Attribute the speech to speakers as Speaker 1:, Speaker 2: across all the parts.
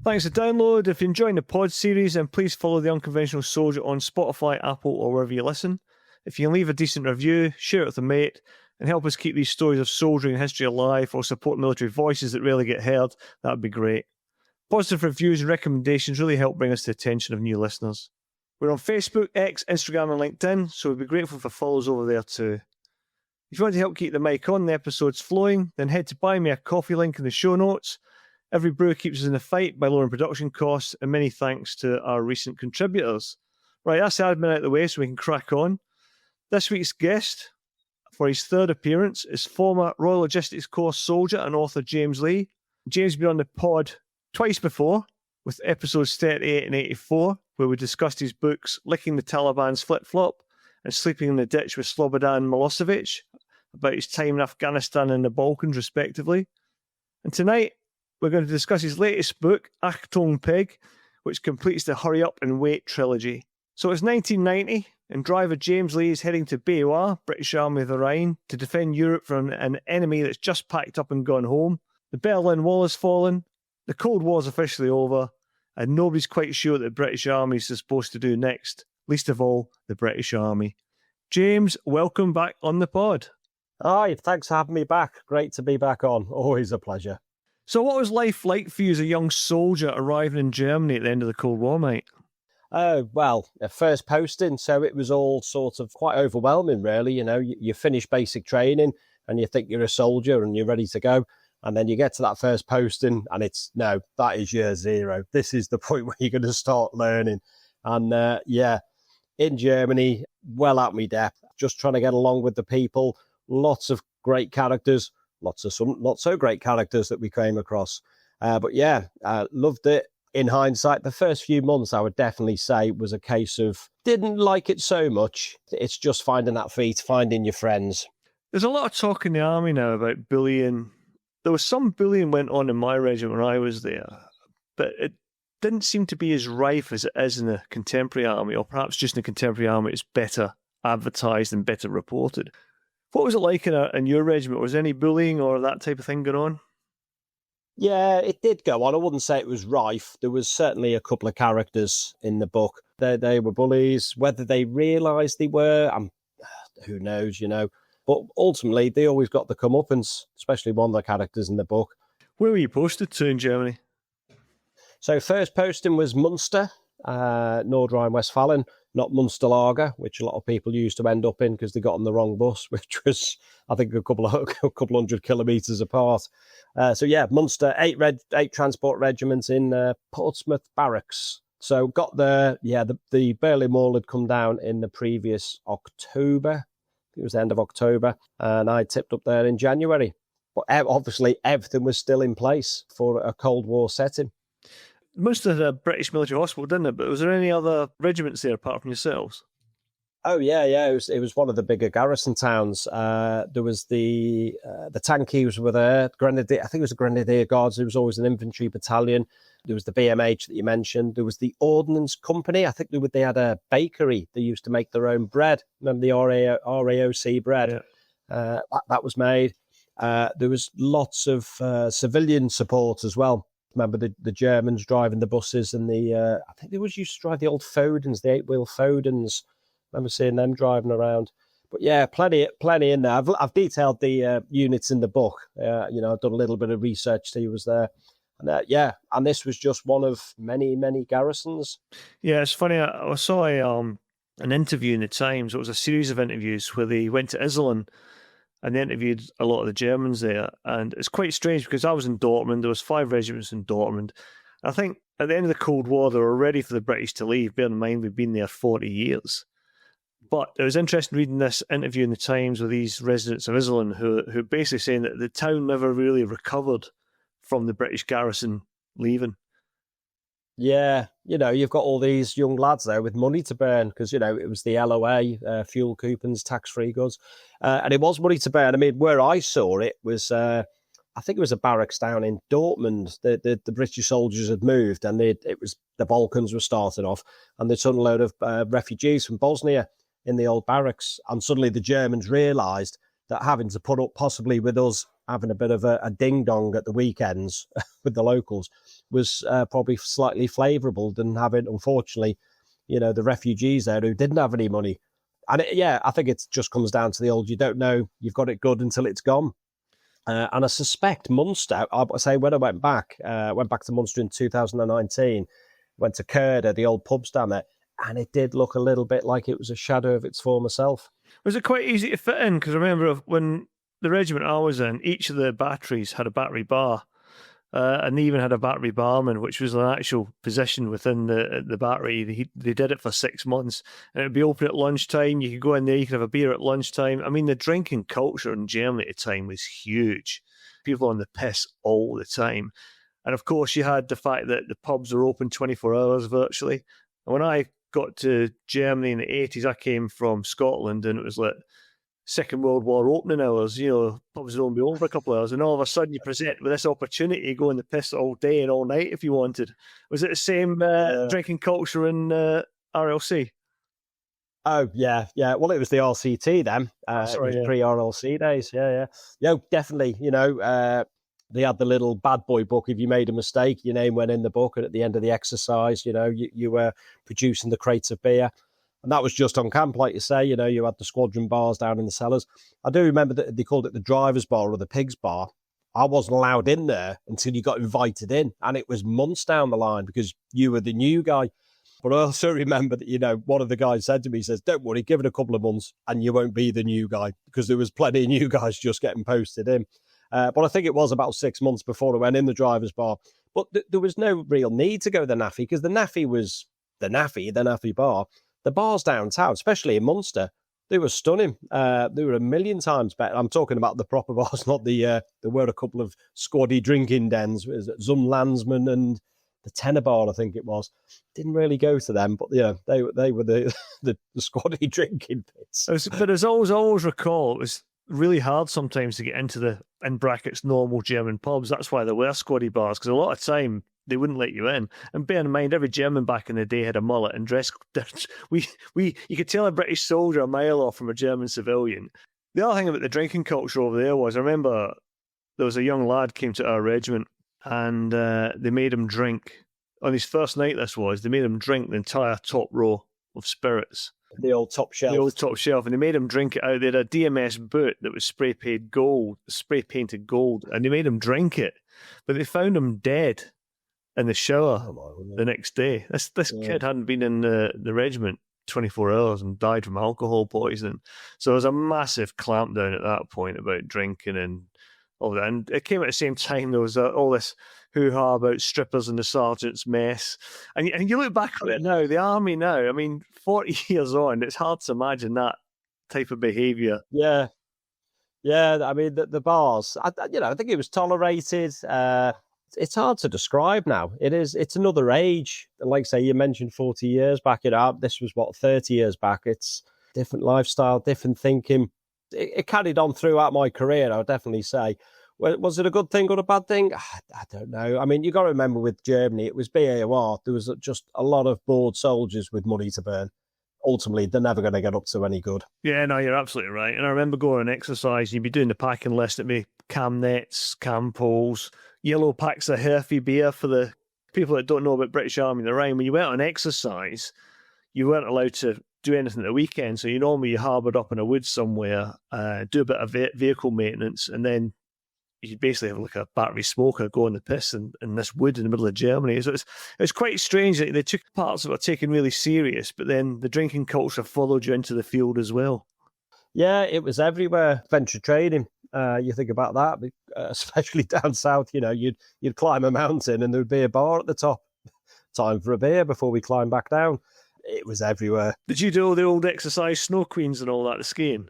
Speaker 1: Thanks for download. If you're enjoying the pod series, then please follow The Unconventional Soldier on Spotify, Apple, or wherever you listen. If you can leave a decent review, share it with a mate, and help us keep these stories of soldiering and history alive, or support military voices that rarely get heard, that would be great. Positive reviews and recommendations really help bring us to the attention of new listeners. We're on Facebook, X, Instagram, and LinkedIn, so we'd be grateful for follows over there too. If you want to help keep the mic on, the episodes flowing, then head to Buy Me a Coffee link in the show notes. Every brew keeps us in the fight by lowering production costs, and many thanks to our recent contributors. Right, that's the admin out of the way so we can crack on. This week's guest, for his third appearance, is former Royal Logistics Corps soldier and author James Lee. James has been on the pod twice before, with episodes 38 and 84, where we discussed his books Licking the Taliban's Flip-Flop and Sleeping in the Ditch with Slobodan Milosevic, about his time in Afghanistan and the Balkans, respectively. And tonight, we're going to discuss his latest book, Achtung Pig, which completes the Hurry Up and Wait trilogy. So it's 1990, and driver James Lee is heading to BAOR, British Army of the Rhine, to defend Europe from an enemy that's just packed up and gone home. The Berlin Wall has fallen, the Cold War's officially over, and nobody's quite sure what the British Army is supposed to do next, least of all, the British Army. James, welcome back on the pod.
Speaker 2: Hi, thanks for having me back. Great to be back on. Always a pleasure.
Speaker 1: So what was life like for you as a young soldier arriving in Germany at the end of the Cold War, mate?
Speaker 2: Oh, well, first posting, so it was all sort of quite overwhelming, really. You know, you finish basic training and you think you're a soldier and you're ready to go. And then you get to that first posting and it's, no, that is year zero. This is the point where you're going to start learning. And in Germany, well out my depth, just trying to get along with the people, lots of great characters. Lots of some not so great characters that we came across. Loved it. In hindsight, the first few months, I would definitely say, was a case of didn't like it so much. It's just finding that feet, finding your friends.
Speaker 1: There's a lot of talk in the army now about bullying. There was some bullying went on in my regiment when I was there, but it didn't seem to be as rife as it is in the contemporary army, or perhaps just in the contemporary army it's better advertised and better reported. What was it like in your regiment? Was there any bullying or that type of thing going on?
Speaker 2: Yeah, it did go on. I wouldn't say it was rife. There was certainly a couple of characters in the book. They were bullies. Whether they realised they were, who knows, you know. But ultimately, they always got the comeuppance, especially one of the characters in the book.
Speaker 1: Where were you posted to in Germany?
Speaker 2: So first posting was Munster, Nord Rhine-Westphalen, not Munsterlager, which a lot of people used to end up in because they got on the wrong bus, which was, I think, a couple hundred kilometres apart. Munster, eight transport regiments in Portsmouth Barracks. So got there, the Berlin Wall had come down in the previous October. It was the end of October, and I tipped up there in January. But obviously, everything was still in place for a Cold War setting.
Speaker 1: Most of the British military hospital, didn't it? But was there any other regiments there apart from yourselves?
Speaker 2: Oh, yeah. It was one of the bigger garrison towns. There was the Tankies were there. Grenadier, I think it was the Grenadier Guards. There was always an infantry battalion. There was the BMH that you mentioned. There was the Ordnance Company. I think they had a bakery. They used to make their own bread. Remember the RAOC bread? Yeah. That was made. There was lots of civilian support as well. Remember the Germans driving the buses and I think they always used to drive the old Fodens, the 8-wheel Fodens. I remember seeing them driving around. But yeah, plenty in there. I've detailed the units in the book. I've done a little bit of research. See who was there. And and this was just one of many, many garrisons.
Speaker 1: Yeah, it's funny. I saw an interview in the Times. It was a series of interviews where they went to Iserlohn and they interviewed a lot of the Germans there. And it's quite strange because I was in Dortmund. There was 5 regiments in Dortmund. I think at the end of the Cold War, they were ready for the British to leave. Bear in mind, we've been there 40 years. But it was interesting reading this interview in the Times with these residents of Iserlohn who basically saying that the town never really recovered from the British garrison leaving.
Speaker 2: Yeah, you've got all these young lads there with money to burn because, it was the LOA, fuel coupons, tax-free goods. And it was money to burn. I mean, where I saw it was, I think it was a barracks down in Dortmund. The British soldiers had moved and it was the Balkans were starting off and they'd suddenly load of refugees from Bosnia in the old barracks. And suddenly the Germans realised that having to put up possibly with us having a bit of a ding-dong at the weekends with the locals was probably slightly favourable than having, unfortunately, the refugees there who didn't have any money. And I think it just comes down to the old, you don't know you've got it good until it's gone. And I suspect Munster, I say when I went back to Munster in 2019, went to Curda, the old pubs down there, and it did look a little bit like it was a shadow of its former self.
Speaker 1: Was it quite easy to fit in? Because I remember when the regiment I was in, each of the batteries had a battery bar, and they even had a battery barman, which was an actual position within the battery. They did it for 6 months, and it would be open at lunchtime. You could go in there, you could have a beer at lunchtime. I mean, the drinking culture in Germany at the time was huge. People on the piss all the time. And of course, you had the fact that the pubs were open 24 hours virtually. And when I got to Germany in the 80s, I came from Scotland, and it was like Second World War opening hours, pubs would only be open for a couple of hours, and all of a sudden you present with this opportunity to go in the piss all day and all night if you wanted. Was it the same drinking culture in RLC?
Speaker 2: Oh, yeah. Well, it was the RCT then. It was pre-RLC days. Yeah. Definitely. They had the little bad boy book. If you made a mistake, your name went in the book, and at the end of the exercise, you were producing the crates of beer. And that was just on camp, like you say. You had the squadron bars down in the cellars. I do remember that they called it the driver's bar or the pig's bar. I wasn't allowed in there until you got invited in. And it was months down the line because you were the new guy. But I also remember that, one of the guys said to me, he says, don't worry, give it a couple of months and you won't be the new guy, because there was plenty of new guys just getting posted in. But I think it was about 6 months before I went in the driver's bar. But there was no real need to go to the NAFI, because the NAFI was the NAFI bar. The bars downtown, especially in Munster, they were stunning. They were a million times better. I'm talking about the proper bars, not there were a couple of squaddy drinking dens, Zum Landsman and the Tenor Bar, I think it was. Didn't really go to them, but they were the squaddy drinking bits.
Speaker 1: But as I always recall, it was really hard sometimes to get into the, in brackets, normal German pubs. That's why there were squaddy bars, because a lot of time they wouldn't let you in. And bear in mind, every German back in the day had a mullet and dress. You could tell a British soldier a mile off from a German civilian. The other thing about the drinking culture over there was, I remember there was a young lad came to our regiment, and they made him drink. On his first night, they made him drink the entire top row of spirits.
Speaker 2: The old top shelf.
Speaker 1: And they made him drink it out. They had a DMS boot that was spray painted gold, and they made him drink it. But they found him dead in the shower the next day. This kid hadn't been in the regiment 24 hours and died from alcohol poisoning. So there was a massive clampdown at that point about drinking and all that. And it came at the same time there was all this hoo-ha about strippers in the sergeant's mess. And you look back at it now, the army now, 40 years on, it's hard to imagine that type of behaviour.
Speaker 2: Yeah. The bars, I think it was tolerated. It's hard to describe now. It's another age. Like say, you mentioned 40 years back. This was 30 years back. It's different lifestyle, different thinking. It carried on throughout my career, I would definitely say. Was it a good thing or a bad thing? I don't know. You got to remember with Germany, it was BAOR. There was just a lot of bored soldiers with money to burn. Ultimately, they're never going to get up to any good.
Speaker 1: Yeah, no, you're absolutely right. And I remember going on exercise, you'd be doing the packing list at me, cam nets, cam poles, yellow packs of Herfy beer for the people that don't know about British Army in the Rhine. When you went on exercise, you weren't allowed to do anything at the weekend. So you harboured up in a wood somewhere, do a bit of vehicle maintenance, and then you basically have like a battery smoker go on the piss in this wood in the middle of Germany. So it's quite strange that they took parts of it taken really serious, but then the drinking culture followed you into the field as well.
Speaker 2: Yeah, it was everywhere. Venture trading. You think about that, especially down south. You'd climb a mountain and there would be a bar at the top. Time for a beer before we climb back down. It was everywhere.
Speaker 1: Did you do all the old exercise snow queens and all that, the skiing?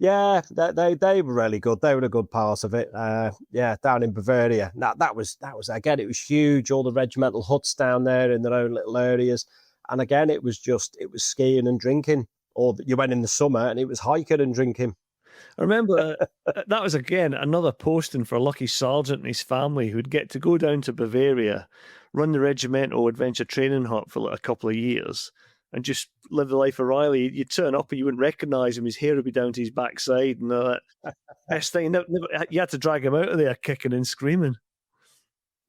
Speaker 2: Yeah, they were really good. They were a good part of it. Down in Bavaria. Now that was again, it was huge. All the regimental huts down there in their own little areas, and again, it was skiing and drinking. Or you went in the summer and it was hiking and drinking.
Speaker 1: I remember that was again another posting for a lucky sergeant and his family who'd get to go down to Bavaria, run the regimental adventure training hut for like a couple of years, and just live the life of Riley. You'd turn up and you wouldn't recognise him. His hair would be down to his backside and all that. Best thing, you had to drag him out of there kicking and screaming.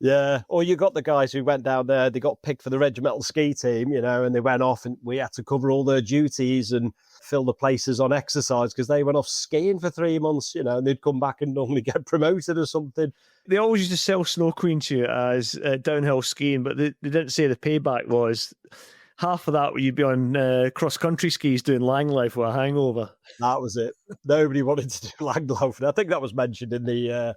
Speaker 2: Yeah, or you got the guys who went down there, they got picked for the regimental ski team, and they went off and we had to cover all their duties and fill the places on exercise because they went off skiing for 3 months, and they'd come back and normally get promoted or something.
Speaker 1: They always used to sell Snow Queen to you as downhill skiing, but they didn't say the payback was half of that you'd be on cross-country skis doing Langlauf with a hangover.
Speaker 2: That was it. Nobody wanted to do Langlauf. And I think that was mentioned in the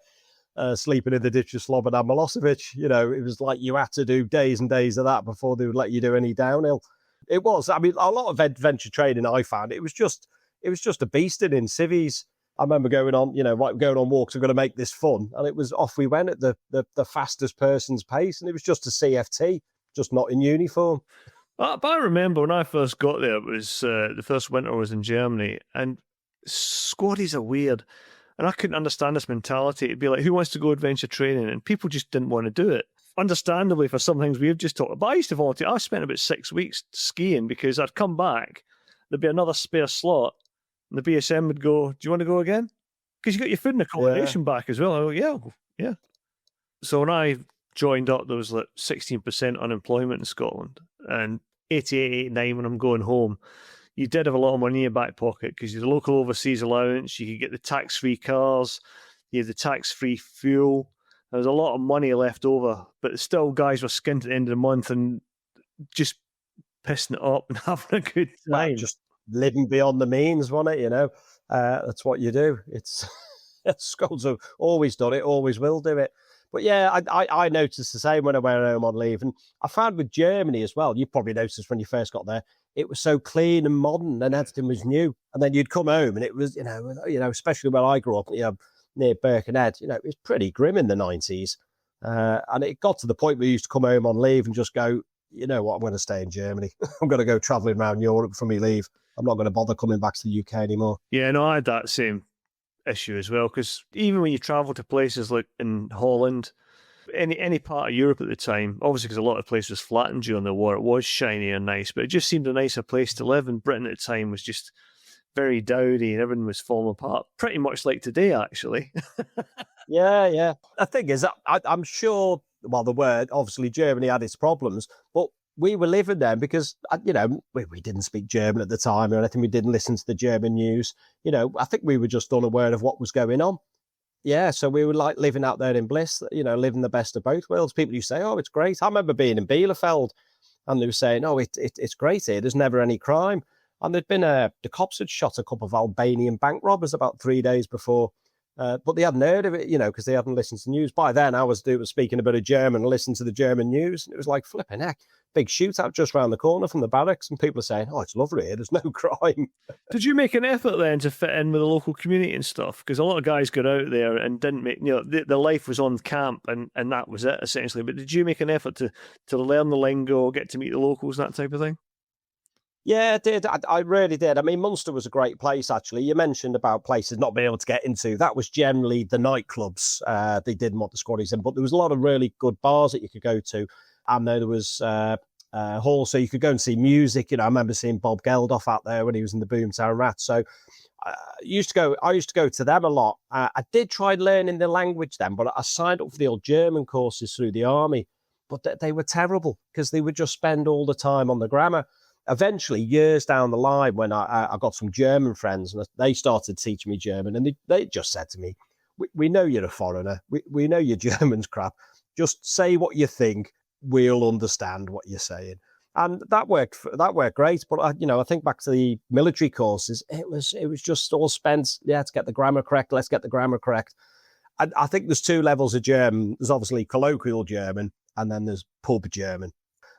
Speaker 2: sleeping in the ditch of Slobodan Milosevic. It was like you had to do days and days of that before they would let you do any downhill. It was. I mean, a lot of adventure training I found, it was just a beasting in civvies. I remember going on walks. I'm going to make this fun, and it was off we went at the fastest person's pace, and it was just a CFT, just not in uniform.
Speaker 1: But I remember when I first got there, it was the first winter I was in Germany, and squaddies are weird, and I couldn't understand this mentality. It'd be like, who wants to go adventure training? And people just didn't want to do it. Understandably, for some things we've just talked about. I used to volunteer. I spent about 6 weeks skiing because I'd come back, there'd be another spare slot, and the BSM would go, do you want to go again? Because you got your food and accommodation back as well. I go, yeah. So when I joined up, there was like 16% unemployment in Scotland, and 88, 89 when I'm going home, you did have a lot of money in your back pocket because you had the local overseas allowance, you could get the tax-free cars, you had the tax-free fuel. There was a lot of money left over, but still guys were skint at the end of the month and just pissing it up and having a good time.
Speaker 2: Just living beyond the means, wasn't it? That's what you do. It's Scots have always done it, always will do it. But yeah, I noticed the same when I went home on leave. And I found with Germany as well, you probably noticed when you first got there, it was so clean and modern and everything was new. And then you'd come home and it was, especially where I grew up, near Birkenhead, it was pretty grim in the 90s. And it got to the point where you used to come home on leave and just go, you know what, I'm going to stay in Germany. I'm going to go travelling around Europe for me leave. I'm not going to bother coming back to the UK anymore.
Speaker 1: Yeah, no, I had that same issue as well, because even when you travel to places like in Holland, any part of Europe at the time, obviously because a lot of places was flattened during the war, it was shiny and nice, but it just seemed a nicer place to live. And Britain at the time was just very dowdy and everything was falling apart, pretty much like today, actually.
Speaker 2: Yeah. The thing is, I'm sure, well, obviously Germany had its problems, but we were living there because, we didn't speak German at the time or anything. We didn't listen to the German news. I think we were just unaware of what was going on. Yeah, so we were like living out there in bliss, living the best of both worlds. People used to say, oh, it's great. I remember being in Bielefeld and they were saying, oh, it's great here. There's never any crime. And there'd been the cops had shot a couple of Albanian bank robbers about 3 days before. But they hadn't heard of it, because they hadn't listened to the news. By then, I was speaking a bit of German and listening to the German news. And it was like, flipping heck, big shootout just around the corner from the barracks. And people are saying, oh, it's lovely here. There's no crime.
Speaker 1: Did you make an effort then to fit in with the local community and stuff? Because a lot of guys got out there and didn't make, the life was on camp and that was it, essentially. But did you make an effort to learn the lingo, get to meet the locals, that type of thing?
Speaker 2: Yeah, I did. I really did. I mean, Munster was a great place, actually. You mentioned about places not being able to get into. That was generally the nightclubs. They didn't want the squaddies in, but there was a lot of really good bars that you could go to. And there was halls, so you could go and see music. I remember seeing Bob Geldof out there when he was in the Boomtown Rats. So I used to go to them a lot. I did try learning the language then, but I signed up for the old German courses through the army. But they were terrible because they would just spend all the time on the grammar. Eventually, years down the line, when I got some German friends and they started teaching me German, and they just said to me, we know you're a foreigner. We know your German's crap. Just say what you think. We'll understand what you're saying. And that worked great. But I think back to the military courses, it was just all spent, let's get the grammar correct. Let's get the grammar correct. And I think there's two levels of German. There's obviously colloquial German, and then there's pub German.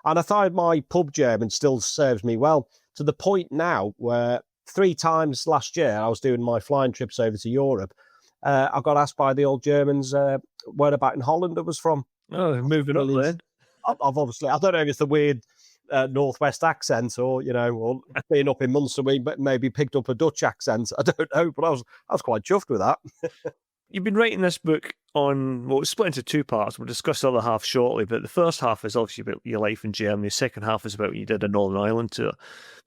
Speaker 2: And I find my pub German still serves me well, to the point now where 3 times last year I was doing my flying trips over to Europe. I got asked by the old Germans where about in Holland I was from.
Speaker 1: Oh, moving up then.
Speaker 2: I've obviously, I don't know if it's the weird Northwest accent or being up in Munster, maybe picked up a Dutch accent. I don't know, but I was quite chuffed with that.
Speaker 1: you've been writing this book on, well, it's split into two parts. We'll discuss the other half shortly, but the first half is obviously about your life in Germany. The second half is about what you did a Northern Ireland tour.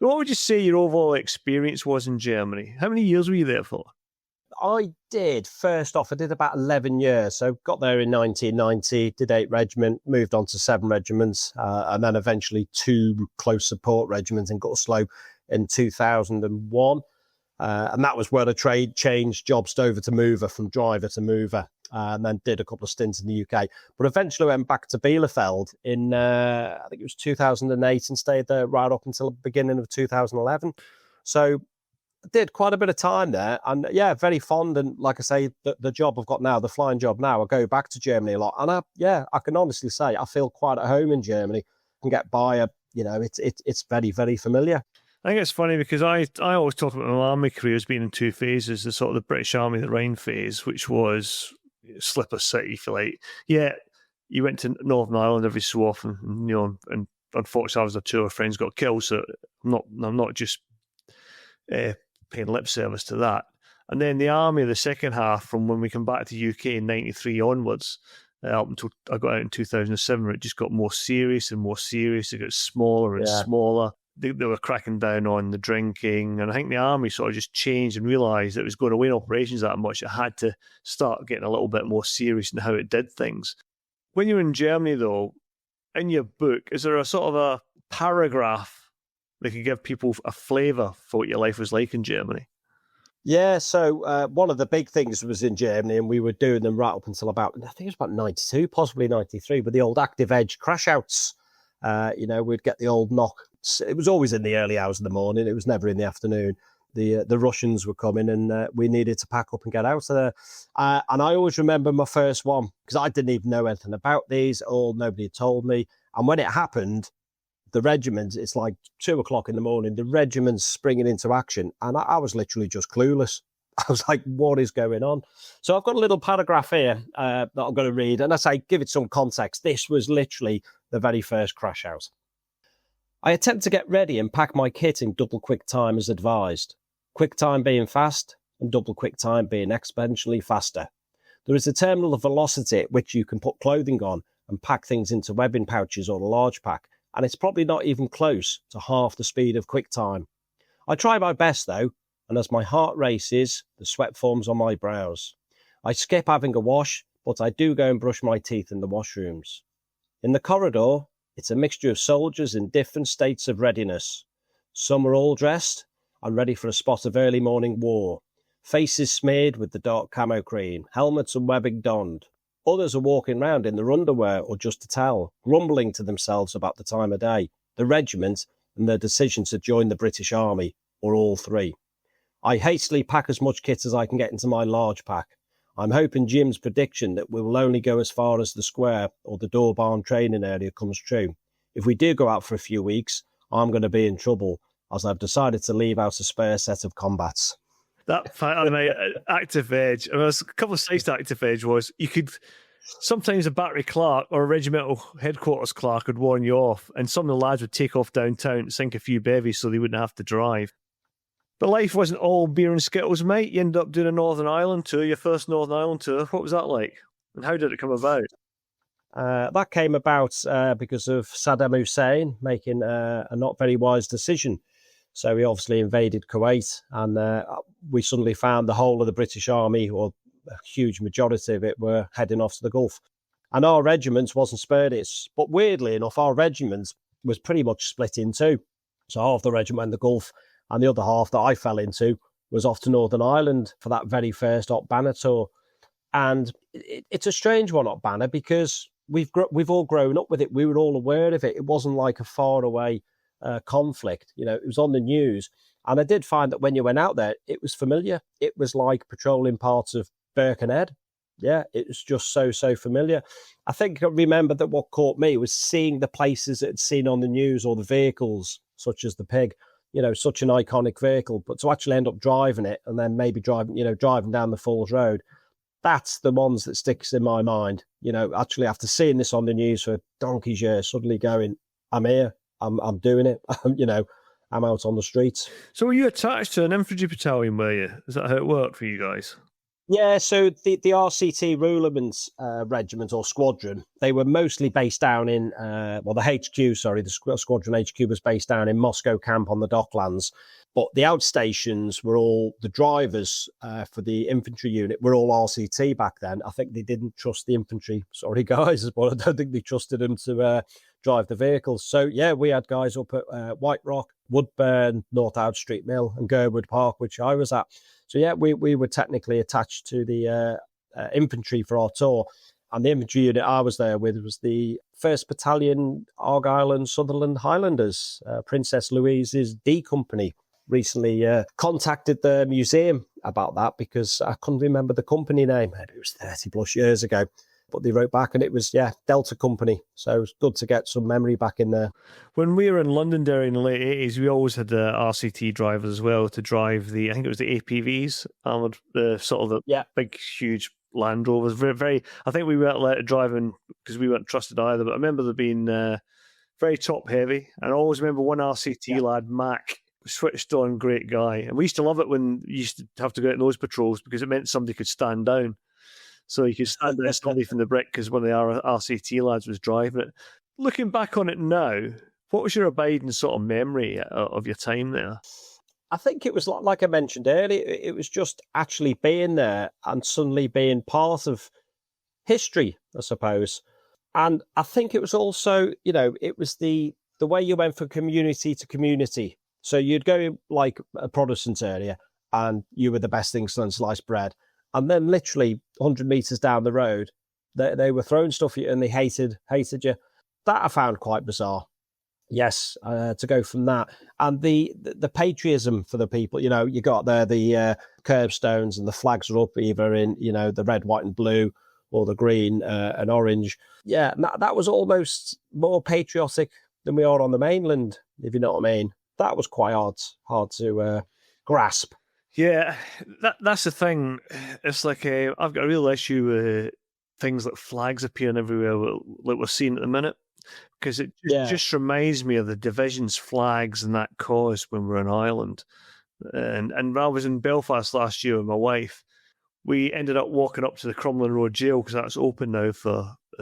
Speaker 1: But what would you say your overall experience was in Germany? How many years were you there for?
Speaker 2: I did about 11 years. So got there in 1990, did 8 regiment, moved on to 7 regiments, and then eventually 2 close support regiments in Guttersloh in 2001. And that was where the trade changed jobs over to mover, from driver to mover, and then did a couple of stints in the UK. But eventually went back to Bielefeld in, I think it was 2008, and stayed there right up until the beginning of 2011. So did quite a bit of time there, and yeah, very fond. And like I say, the job I've got now, the flying job now, I go back to Germany a lot, and I can honestly say I feel quite at home in Germany. And get by, it's very, very familiar.
Speaker 1: I think it's funny because I always talk about my army career as being in 2 phases: the sort of the British Army, the Rhine phase, which was Slipper City, if you like. Yeah, you went to Northern Ireland every so often, and unfortunately, I was 2 friends got killed, so I'm not just paying lip service to that. And then the army, the second half, from when we come back to the UK in '93 onwards, up until I got out in 2007, where it just got more serious and more serious. It got smaller and smaller. They were cracking down on the drinking, and I think the army sort of just changed and realised that it was going to win operations that much. It had to start getting a little bit more serious in how it did things. When you're in Germany, though, in your book, is there a sort of a paragraph that can give people a flavour for what your life was like in Germany?
Speaker 2: Yeah, so one of the big things was in Germany, and we were doing them right up until about, I think it was about 92, possibly 93, but the old active edge crash outs. We'd get the old knock. It was always in the early hours of the morning. It was never in the afternoon. The Russians were coming, and we needed to pack up and get out of there. And I always remember my first one, because I didn't even know anything about these, or nobody had told me. And when it happened, the regiment, it's like 2:00 in the morning, the regiment's springing into action. And I was literally just clueless. I was like, what is going on? So I've got a little paragraph here that I'm going to read. And I say, give it some context. This was literally the very first crash out. I attempt to get ready and pack my kit in double quick time as advised. Quick time being fast and double quick time being exponentially faster. There is a terminal of velocity at which you can put clothing on and pack things into webbing pouches or a large pack, and it's probably not even close to half the speed of quick time. I try my best though, and as my heart races, the sweat forms on my brows. I skip having a wash, but I do go and brush my teeth in the washrooms. In the corridor, it's a mixture of soldiers in different states of readiness. Some are all dressed and ready for a spot of early morning war. Faces smeared with the dark camo cream, helmets and webbing donned. Others are walking round in their underwear or just a towel, grumbling to themselves about the time of day, the regiment, and their decision to join the British Army, or all 3. I hastily pack as much kit as I can get into my large pack. I'm hoping Jim's prediction that we will only go as far as the square or the Dorbarn training area comes true. If we do go out for a few weeks, I'm going to be in trouble, as I've decided to leave out a spare set of combats.
Speaker 1: That active edge, a couple of sides to active edge was you could sometimes a battery clerk or a regimental headquarters clerk would warn you off, and some of the lads would take off downtown, sink a few bevies so they wouldn't have to drive. But life wasn't all beer and skittles, mate. You ended up doing a Northern Ireland tour, your first Northern Ireland tour. What was that like? And how did it come about?
Speaker 2: That came about because of Saddam Hussein making a not very wise decision. So he obviously invaded Kuwait, and we suddenly found the whole of the British Army, or a huge majority of it, were heading off to the Gulf. And our regiment wasn't spared it. But weirdly enough, our regiment was pretty much split in 2. So half the regiment went to the Gulf, and the other half that I fell into was off to Northern Ireland for that very first Op Banner tour. And it's a strange one, Op Banner, because we've all grown up with it. We were all aware of it. It wasn't like a faraway conflict. It was on the news. And I did find that when you went out there, it was familiar. It was like patrolling parts of Birkenhead. Yeah, it was just so familiar. I think I remember that what caught me was seeing the places that I'd seen on the news, or the vehicles, such as the Pig. Such an iconic vehicle, but to actually end up driving it and then maybe driving down the Falls Road, that's the ones that sticks in my mind. Actually after seeing this on the news for donkey's years, suddenly going, I'm here, I'm doing it, I'm out on the streets.
Speaker 1: So were you attached to an infantry battalion, were you? Is that how it worked for you guys?
Speaker 2: Yeah, so the RCT Rulerman's regiment or squadron, they were mostly based down in, the HQ, sorry, the squadron HQ was based down in Moscow camp on the Docklands. But the outstations were all, the drivers for the infantry unit were all RCT back then. I think they didn't trust the infantry, sorry guys, but I don't think they trusted them to drive the vehicles. So yeah, we had guys up at White Rock, Woodburn, North Out Street Mill and Gerwood Park, which I was at. So yeah, we were technically attached to the infantry for our tour. And the infantry unit I was there with was the 1st Battalion Argyll and Sutherland Highlanders, Princess Louise's D Company. Recently contacted the museum about that because I couldn't remember the company name. Maybe it was 30 plus years ago. But they wrote back and it was, Delta Company. So it was good to get some memory back in there.
Speaker 1: When we were in Londonderry in the late 80s, we always had the RCT drivers as well to drive I think it was the APVs, armoured, big, huge Land Rovers. Very, I think we weren't let driving because we weren't trusted either, but I remember there being very top heavy. And I always remember one RCT lad, Mac, switched on, great guy. And we used to love it when you used to have to go out in those patrols because it meant somebody could stand down. So you could stand there steady from the brick because one of the RCT lads was driving it. Looking back on it now, what was your abiding sort of memory of your time there?
Speaker 2: I think it was like I mentioned earlier, it was just actually being there and suddenly being part of history, I suppose. And I think it was also, it was the way you went from community to community. So you'd go like a Protestant area and you were the best thing since sliced bread. And then literally 100 metres down the road, they were throwing stuff at you and they hated you. That I found quite bizarre. Yes, to go from that. And the patriotism for the people, you got there the curbstones and the flags are up either in, the red, white and blue or the green and orange. Yeah, that was almost more patriotic than we are on the mainland, if you know what I mean. That was quite hard to grasp.
Speaker 1: Yeah, that's the thing. It's like I've got a real issue with things like flags appearing everywhere, like we're seeing at the minute, because it just reminds me of the division's flags and that caused when we were in Ireland. And when I was in Belfast last year with my wife, we ended up walking up to the Crumlin Road Jail because that's open now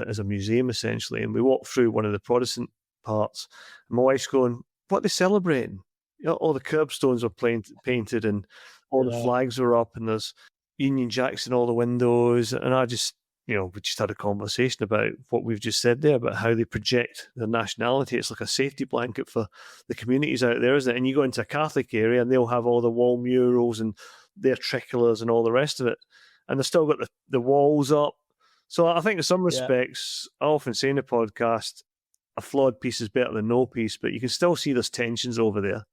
Speaker 1: as a museum essentially. And we walked through one of the Protestant parts. And my wife's going, "What are they celebrating?" All the curbstones were painted and all the flags were up and there's Union Jacks in all the windows. And I just, we just had a conversation about what we've just said there, about how they project their nationality. It's like a safety blanket for the communities out there, isn't it? And you go into a Catholic area and they'll have all the wall murals and their tricolours and all the rest of it. And they've still got the walls up. So I think in some respects, I often say in the podcast, a flawed piece is better than no piece, but you can still see there's tensions over there.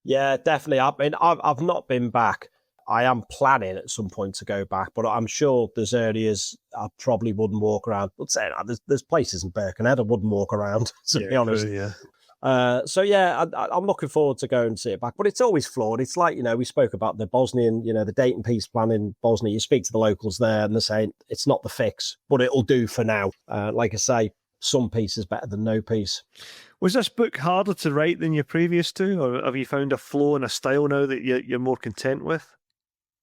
Speaker 2: Yeah, definitely. I mean, I've not been back. I am planning at some point to go back, but I'm sure there's areas I probably wouldn't walk around. But saying that, there's places in Birkenhead I wouldn't walk around, to be honest.
Speaker 1: True,
Speaker 2: I'm looking forward to going and see it back. But it's always flawed. It's like, we spoke about the Bosnian, the Dayton peace plan in Bosnia. You speak to the locals there and they're saying it's not the fix, but it'll do for now. Like I say, some piece is better than no piece.
Speaker 1: Was this book harder to write than your previous two, or have you found a flow and a style now that you're more content with?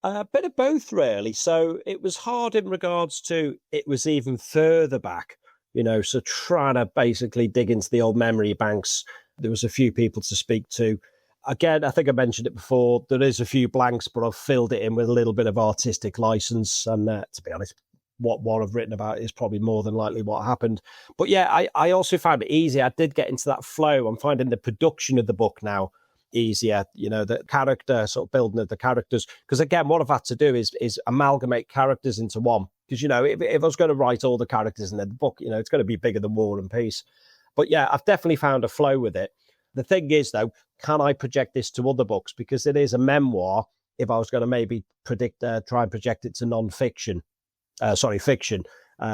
Speaker 2: A bit of both, really. So it was hard in regards to it was even further back, so trying to basically dig into the old memory banks. There was a few people to speak to. Again, I think I mentioned it before, there is a few blanks, but I've filled it in with a little bit of artistic license. And to be honest, what I've written about is probably more than likely what happened. But yeah, I also found it easy. I did get into that flow. I'm finding the production of the book now easier, the character, sort of building of the characters. Because again, what I've had to do is amalgamate characters into one. Because, if I was going to write all the characters in the book, it's going to be bigger than War and Peace. But yeah, I've definitely found a flow with it. The thing is, though, can I project this to other books? Because it is a memoir. If I was going to maybe try and project it to non-fiction, fiction,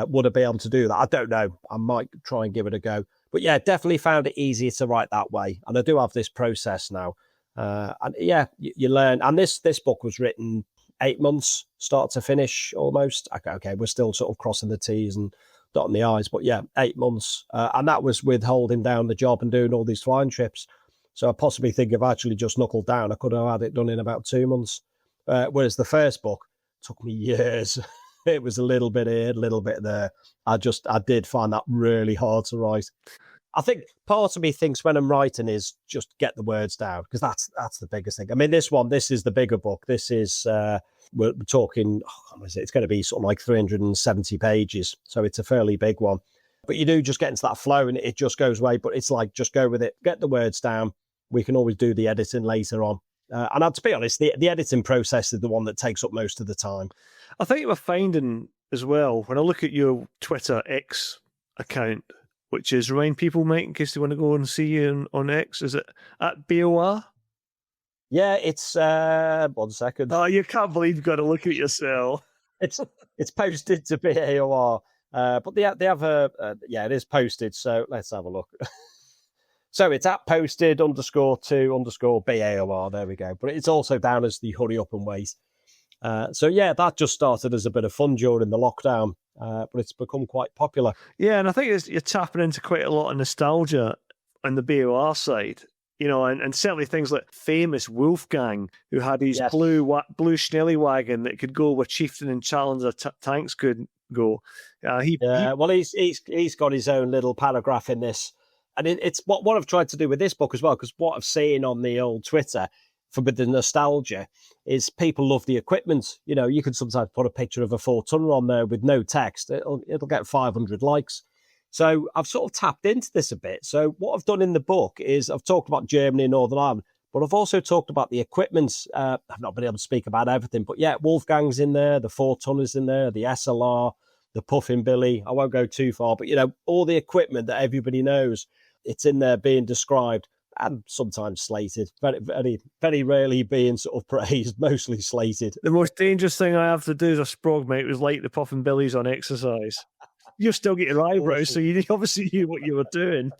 Speaker 2: would I be able to do that? I don't know. I might try and give it a go. But yeah, definitely found it easier to write that way. And I do have this process now. And yeah, you learn. And this book was written 8 months, start to finish almost. Okay, we're still sort of crossing the T's and dotting the I's. But yeah, 8 months. And that was with holding down the job and doing all these flying trips. So I possibly think if I actually just knuckled down, I could have had it done in about 2 months. Whereas the first book, Took me years. It was a little bit here, a little bit there. I did find that really hard to write. I think part of me thinks when I'm writing is just get the words down, because that's the biggest thing. I mean, this is the bigger book. This is, we're talking, it's going to be sort of like 370 pages. So it's a fairly big one. But you do just get into that flow and it just goes away. But it's like, just go with it, get the words down. We can always do the editing later on. And to be honest, the editing process is the one that takes up most of the time.
Speaker 1: I think we're finding as well, when I look at your Twitter X account, which is, remind people, Mike, in case they want to go and see you on X, is it at BAOR?
Speaker 2: Yeah, it's 1 second.
Speaker 1: Oh, you can't believe you've got to look at yourself.
Speaker 2: It's posted to BAOR, but they have it is posted. So let's have a look. So it's at posted_to_BAOR. There we go. But it's also down as the hurry up and wait. So yeah, that just started as a bit of fun during the lockdown, but it's become quite popular.
Speaker 1: Yeah, and I think you're tapping into quite a lot of nostalgia on the BAOR side, and certainly things like famous Wolfgang, who had his blue Schnelly wagon that could go where Chieftain and Challenger tanks couldn't go.
Speaker 2: Well, he's got his own little paragraph in this. And it's what I've tried to do with this book as well, because what I've seen on the old Twitter with the nostalgia is people love the equipment. You can sometimes put a picture of a 4-tonner on there with no text. It'll get 500 likes. So I've sort of tapped into this a bit. So what I've done in the book is I've talked about Germany and Northern Ireland, but I've also talked about the equipment. I've not been able to speak about everything, but yeah, Wolfgang's in there, the 4-tonners in there, the SLR, the Puffin Billy. I won't go too far, but all the equipment that everybody knows, it's in there being described and sometimes slated. Very, very, very rarely being sort of praised, mostly slated.
Speaker 1: The most dangerous thing I have to do as a sprog, mate, was light the Puffin Billies on exercise. You still get your eyebrows, so you obviously knew what you were doing.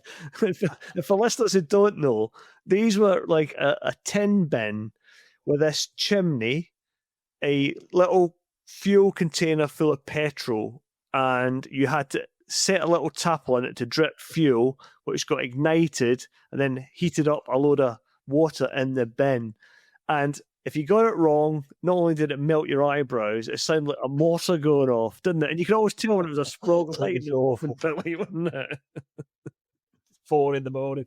Speaker 1: If for listeners who don't know, these were like a tin bin with this chimney, a little fuel container full of petrol, and you had to set a little tap on it to drip fuel, which got ignited and then heated up a load of water in the bin. And if you got it wrong, not only did it melt your eyebrows, it sounded like a mortar going off, didn't it? And you could always tell when it was a sprog lighting off and Billy, wasn't it?
Speaker 2: 4 a.m.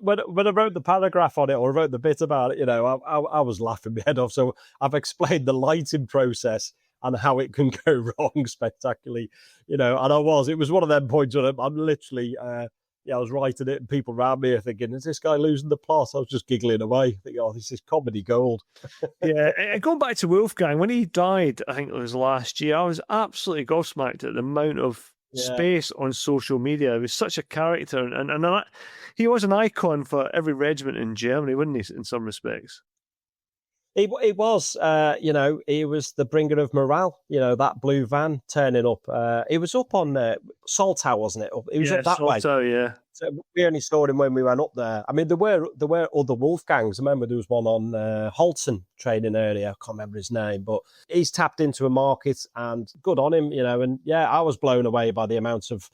Speaker 2: When I wrote the paragraph on it, or wrote the bit about it, I was laughing my head off. So I've explained the lighting process and how it can go wrong spectacularly, and it was one of them points where I'm literally, I was writing it and people around me are thinking, is this guy losing the plot? I was just giggling away, thinking, oh, this is comedy gold.
Speaker 1: Yeah, and going back to Wolfgang, when he died, I think it was last year, I was absolutely gobsmacked at the amount of space on social media. He was such a character, and he was an icon for every regiment in Germany, wasn't he, in some respects?
Speaker 2: He was, he was the bringer of morale, that blue van turning up. He was up on Saltau, wasn't it? He was up that way.
Speaker 1: Yeah.
Speaker 2: So we only saw him when we went up there. I mean, there were other Wolfgangs. I remember there was one on Holton training earlier. I can't remember his name, but he's tapped into a market, and good on him, and I was blown away by the amount of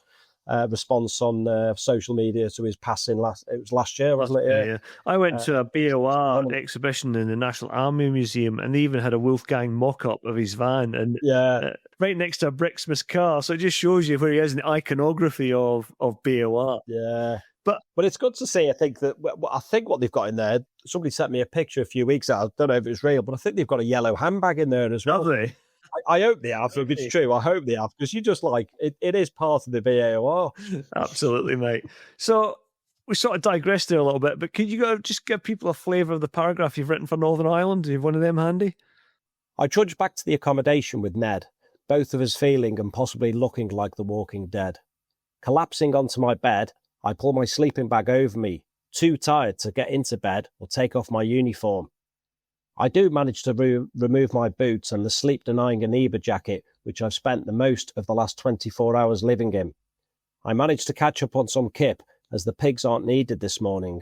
Speaker 2: response on social media to his passing. It was last year, wasn't it?
Speaker 1: Yeah. I went to a BAOR exhibition in the National Army Museum, and they even had a Wolfgang mock-up of his van, and right next to a Brixmas car. So it just shows you where he is in the iconography of BAOR.
Speaker 2: Yeah. But it's good to see. I think what they've got in there. Somebody sent me a picture a few weeks ago. I don't know if it's real, but I think they've got a yellow handbag in there as well.
Speaker 1: Have they?
Speaker 2: I hope they have. If it's true, I hope they have, because you just it is part of the BAOR.
Speaker 1: Absolutely, mate. So we sort of digressed there a little bit, but could you just give people a flavour of the paragraph you've written for Northern Ireland? Do you have one of them handy?
Speaker 2: I trudged back to the accommodation with Ned, both of us feeling and possibly looking like the walking dead. Collapsing onto my bed, I pull my sleeping bag over me, too tired to get into bed or take off my uniform. I do manage to remove my boots and the sleep-denying Aniba jacket, which I've spent the most of the last 24 hours living in. I manage to catch up on some kip, as the pigs aren't needed this morning.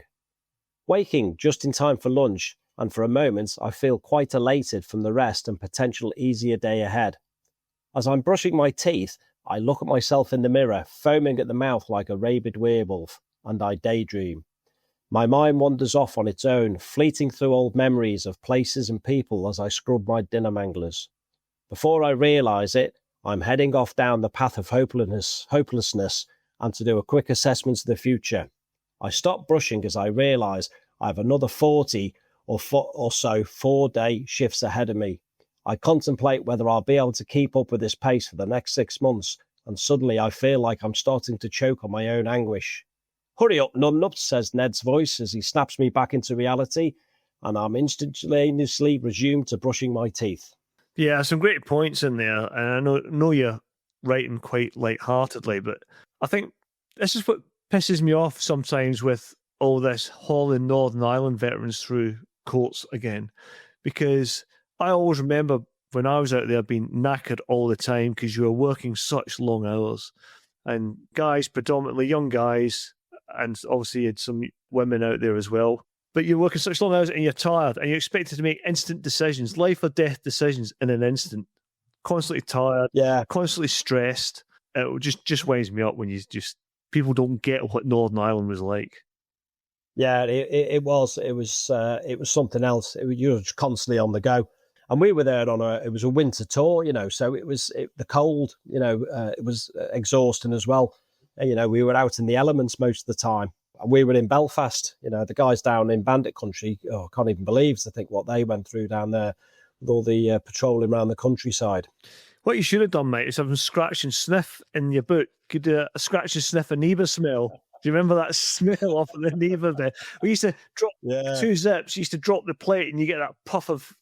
Speaker 2: Waking just in time for lunch, and for a moment I feel quite elated from the rest and potential easier day ahead. As I'm brushing my teeth, I look at myself in the mirror, foaming at the mouth like a rabid werewolf, and I daydream. My mind wanders off on its own, fleeting through old memories of places and people as I scrub my dinner manglers. Before I realise it, I'm heading off down the path of hopelessness, and to do a quick assessment of the future. I stop brushing as I realise I have another 40 or so 4-day shifts ahead of me. I contemplate whether I'll be able to keep up with this pace for the next 6 months, and suddenly I feel like I'm starting to choke on my own anguish. Hurry up, numbnuts, says Ned's voice as he snaps me back into reality, and I'm instantaneously resumed to brushing my teeth.
Speaker 1: Yeah, some great points in there, and I know you're writing quite light-heartedly, but I think this is what pisses me off sometimes with all this hauling Northern Ireland veterans through courts again, because I always remember when I was out there being knackered all the time because you were working such long hours, and guys, predominantly young guys, and obviously you had some women out there as well, but you're working such long hours and you're tired and you're expected to make instant decisions, life or death decisions in an instant, constantly tired, constantly stressed. It just winds me up when people don't get what Northern Ireland was like.
Speaker 2: Yeah, it was something else. You were constantly on the go. And we were there it was a winter tour, so it was the cold, it was exhausting as well. And, we were out in the elements most of the time. And we were in Belfast, the guys down in Bandit Country, I can't even believe what they went through down there with all the patrolling around the countryside.
Speaker 1: What you should have done, mate, is have a scratch and sniff in your book. You could do a scratch and sniff amoeba smell. Do you remember that smell off of the amoeba bit? We used to drop 2 zips, you used to drop the plate and you get that puff of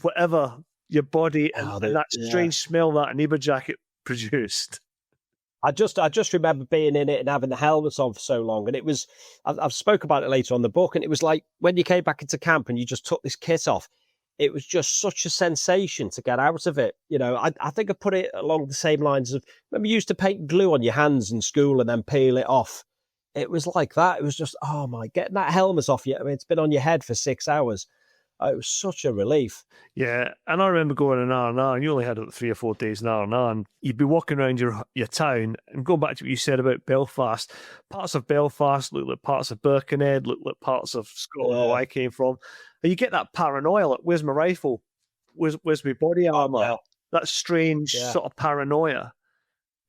Speaker 1: whatever your body and that strange smell that amoeba jacket produced.
Speaker 2: I just remember being in it and having the helmets on for so long. And it was, I've spoke about it later on in the book, and it was like when you came back into camp and you just took this kit off, it was just such a sensation to get out of it. I think I put it along the same lines of, remember you used to paint glue on your hands in school and then peel it off. It was like that. It was just, getting that helmet off you. I mean, it's been on your head for 6 hours. It was such a relief.
Speaker 1: Yeah, and I remember going in R&R, and you only had 3 or 4 days in R&R, and you'd be walking around your town, and going back to what you said about Belfast, parts of Belfast look like parts of Birkenhead, look like parts of Scotland, where I came from, and you get that paranoia, like, where's my rifle? Where's my body armour? That strange sort of paranoia.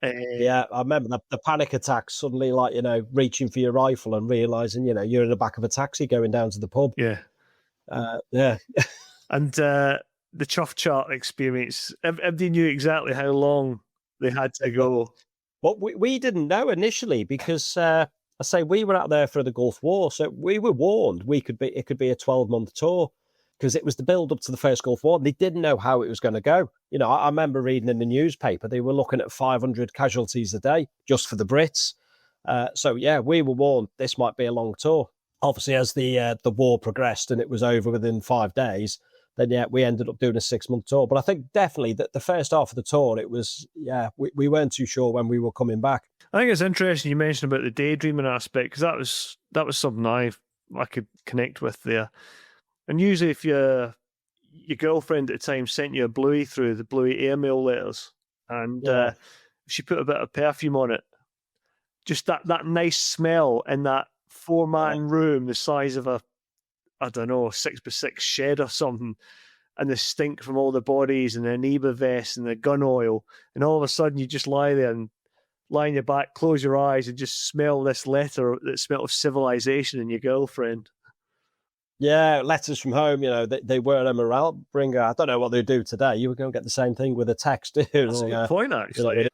Speaker 2: I remember the panic attacks, suddenly, like, reaching for your rifle and realising, you're in the back of a taxi going down to the pub.
Speaker 1: Yeah. And the chuff chart experience, everybody knew exactly how long they had to go.
Speaker 2: Well, we didn't know initially because I say we were out there for the Gulf War, so we were warned it could be a 12-month tour because it was the build up to the first Gulf War, and they didn't know how it was going to go. I remember reading in the newspaper they were looking at 500 casualties a day just for the Brits. We were warned this might be a long tour. Obviously, as the war progressed and it was over within 5 days, then we ended up doing a 6-month tour. But I think definitely that the first half of the tour, it was we weren't too sure when we were coming back.
Speaker 1: I think it's interesting you mentioned about the daydreaming aspect, because that was something I could connect with there. And usually, if your girlfriend at the time sent you a Bluey through the Bluey airmail letters, and she put a bit of perfume on it, just that nice smell in that 4-man room the size of a 6x6 shed or something, and the stink from all the bodies and the amoeba vest and the gun oil, and all of a sudden you just lie there and lie on your back, close your eyes, and just smell this letter that smell of civilization in your girlfriend.
Speaker 2: Yeah, letters from home, they were a morale bringer. I don't know what they do today. You were going to get the same thing with a text.
Speaker 1: That's a good point, actually.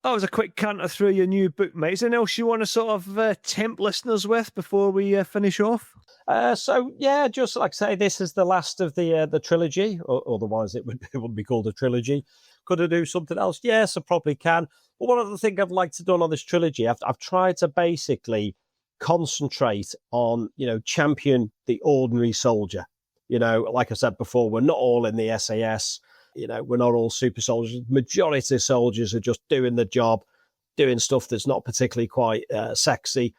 Speaker 1: That was a quick canter through your new book, mate. Is there anything else you want to sort of tempt listeners with before we finish off?
Speaker 2: Just like I say, this is the last of the trilogy, or otherwise it wouldn't be called a trilogy. Could I do something else? Yes, I probably can. But one other thing I'd like to do on this trilogy, I've tried to basically concentrate on, champion the ordinary soldier. Like I said before, we're not all in the SAS. We're not all super soldiers. Majority of soldiers are just doing the job, doing stuff that's not particularly quite sexy.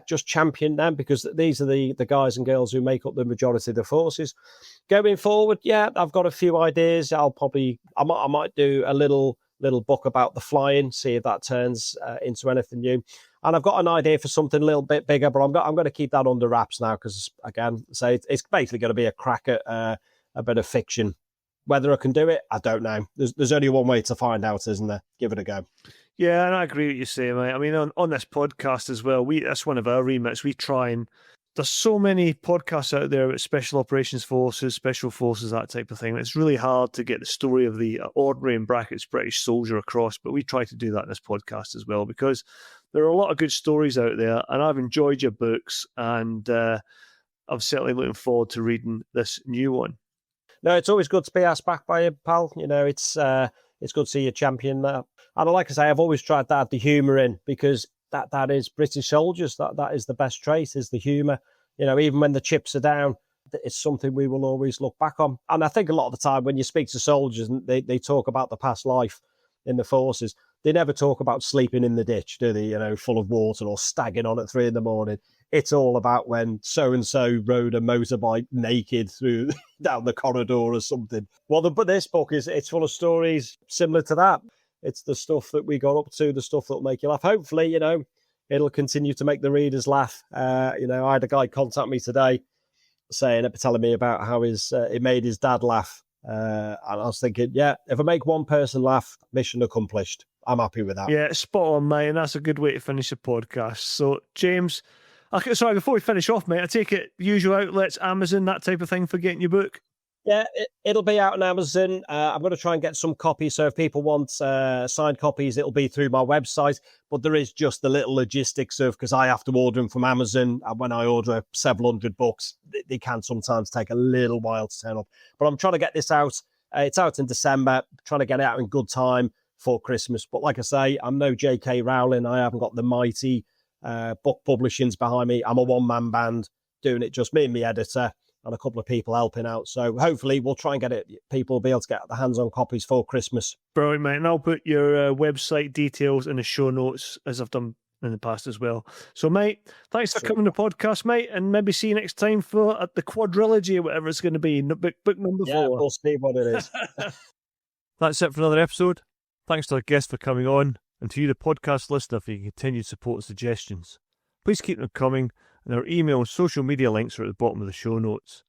Speaker 2: Just champion them, because these are the guys and girls who make up the majority of the forces. Going forward, I've got a few ideas. I might do a little book about the flying, see if that turns into anything new. And I've got an idea for something a little bit bigger, but I'm going to keep that under wraps now because, again, it's basically going to be a crack at a bit of fiction. Whether I can do it, I don't know. There's only one way to find out, isn't there? Give it a go.
Speaker 1: Yeah, and I agree with you say, mate. I mean, on this podcast as well, that's one of our remits. We try and there's so many podcasts out there about special operations forces, special forces, that type of thing. It's really hard to get the story of the ordinary, in brackets, British soldier across, but we try to do that in this podcast as well, because there are a lot of good stories out there, and I've enjoyed your books, and I'm certainly looking forward to reading this new one.
Speaker 2: No, it's always good to be asked back by you, pal. You know, it's good to see you champion that. And like I say, I've always tried to add the humour in, because that is British soldiers. That is the best trait, is the humour. You know, even when the chips are down, it's something we will always look back on. And I think a lot of the time when you speak to soldiers and they talk about the past life in the forces, they never talk about sleeping in the ditch, do they? You know, full of water, or stagging on at 3 a.m. It's all about when so-and-so rode a motorbike naked through down the corridor or something. Well, but this book it's full of stories similar to that. It's the stuff that we got up to, the stuff that'll make you laugh. Hopefully, you know, it'll continue to make the readers laugh. You know, I had a guy contact me today telling me about how it made his dad laugh. And I was thinking, yeah, if I make one person laugh, mission accomplished. I'm happy with that.
Speaker 1: Yeah, spot on, mate. And that's a good way to finish the podcast. So, James, sorry, before we finish off, mate, I take it usual outlets, Amazon, that type of thing for getting your book?
Speaker 2: Yeah, it'll be out on Amazon. I'm going to try and get some copies. So if people want signed copies, it'll be through my website. But there is just the little logistics of, because I have to order them from Amazon. And when I order several hundred books, they can sometimes take a little while to turn up. But I'm trying to get this out. It's out in December, trying to get it out in good time for Christmas. But like I say, I'm no J.K. Rowling. I haven't got the mighty book publishings behind me. I'm a one-man band doing it, just me and my editor, and a couple of people helping out. So hopefully we'll try and get it. People will be able to get their hands on copies for Christmas.
Speaker 1: Brilliant, mate. And I'll put your website details in the show notes, as I've done in the past as well. So, mate, thanks for coming to the podcast, mate, and maybe see you next time for the quadrilogy or whatever it's going to be, book number 4.
Speaker 2: Yeah, we'll see what it is.
Speaker 1: That's it for another episode. Thanks to our guest for coming on, and to you, the podcast listener, for your continued support and suggestions. Please keep them coming, and our email and social media links are at the bottom of the show notes.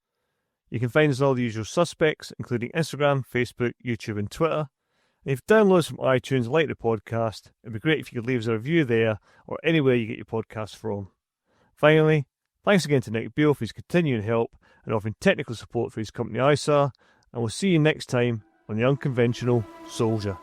Speaker 1: You can find us on all the usual suspects, including Instagram, Facebook, YouTube, and Twitter. And if you download us from iTunes and like the podcast, it'd be great if you could leave us a review there or anywhere you get your podcasts from. Finally, thanks again to Nick Beale for his continuing help and offering technical support for his company ISARR, and we'll see you next time on The Unconventional Soldier.